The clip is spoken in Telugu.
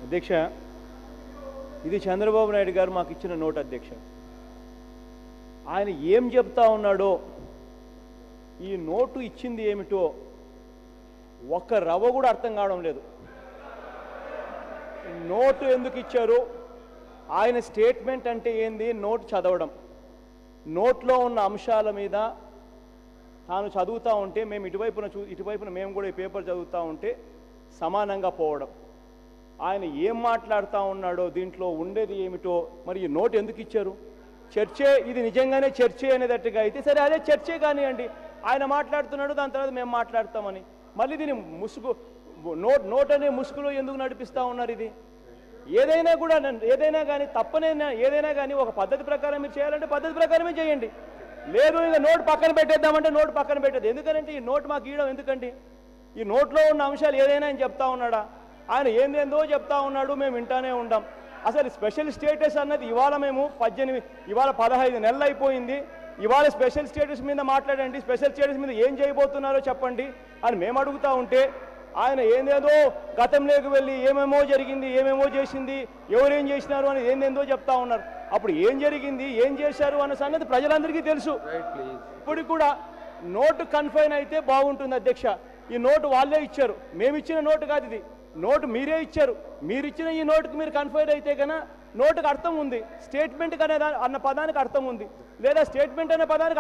అధ్యక్ష, ఇది చంద్రబాబు నాయుడు గారు మాకు ఇచ్చిన నోట్ అధ్యక్ష. ఆయన ఏం చెప్తా ఉన్నాడో, ఈ నోటు ఇచ్చింది ఏమిటో ఒక్క రవ్వ కూడా అర్థం కావడం లేదు. నోటు ఎందుకు ఇచ్చారు, ఆయన స్టేట్మెంట్ అంటే ఏంది, నోటు చదవడం, నోట్లో ఉన్న అంశాల మీద తాను చదువుతూ ఉంటే మేము ఇటువైపున మేము కూడా ఈ పేపర్ చదువుతూ ఉంటే సమానంగా పోవడం, ఆయన ఏం మాట్లాడుతూ ఉన్నాడో, దీంట్లో ఉండేది ఏమిటో, మరి ఈ నోటు ఎందుకు ఇచ్చారు? చర్చే, ఇది నిజంగానే చర్చే అనేటట్టుగా అయితే సరే, అదే చర్చే కానివ్వండి. ఆయన మాట్లాడుతున్నాడు, దాని తర్వాత మేము మాట్లాడతామని మళ్ళీ దీన్ని ముసుగు నోట్ అనే ముసుగులో ఎందుకు నడిపిస్తూ ఉన్నారు? ఇది ఏదైనా కానీ తప్పనైనా ఏదైనా కానీ ఒక పద్ధతి ప్రకారం మీరు చేయాలంటే పద్ధతి ప్రకారమే చేయండి. లేదు ఇంకా నోటు పక్కన పెట్టేద్దామంటే నోటు పక్కన పెట్టేది. ఎందుకంటే ఈ నోటు మాకు ఇవ్వడం ఎందుకండి? ఈ నోట్లో ఉన్న అంశాలు ఏదైనా ఆయన చెప్తా ఉన్నాడా? ఆయన ఏందేందో చెప్తా ఉన్నాడు, మేము వింటానే ఉంటాం. అసలు స్పెషల్ స్టేటస్ అన్నది ఇవాళ మేము ఇవాళ 15 నెలలు అయిపోయింది. ఇవాళ స్పెషల్ స్టేటస్ మీద మాట్లాడండి, స్పెషల్ స్టేటస్ మీద ఏం చేయబోతున్నారో చెప్పండి అని మేము అడుగుతూ ఉంటే ఆయన ఏందేదో గతంలోకి వెళ్ళి ఏమేమో జరిగింది, ఏమేమో చేసింది, ఎవరేం చేసినారు అని ఏందేందో చెప్తా ఉన్నారు. అప్పుడు ఏం జరిగింది, ఏం చేశారు అన్న సంగతి ప్రజలందరికీ తెలుసు. ఇప్పుడు కూడా నోటు కన్ఫైన్ అయితే బాగుంటుంది అధ్యక్ష. ఈ నోటు వాళ్ళే ఇచ్చారు, మేము ఇచ్చిన నోటు కాదు ఇది. నోటు మీరే ఇచ్చారు. మీరు ఇచ్చిన ఈ నోటుకు మీరు కన్ఫైన్ అయితే కన్నా నోటుకు అర్థం ఉంది, స్టేట్మెంట్ అనే అన్న పదానికి అర్థం ఉంది, లేదా స్టేట్మెంట్ అనే పదానికి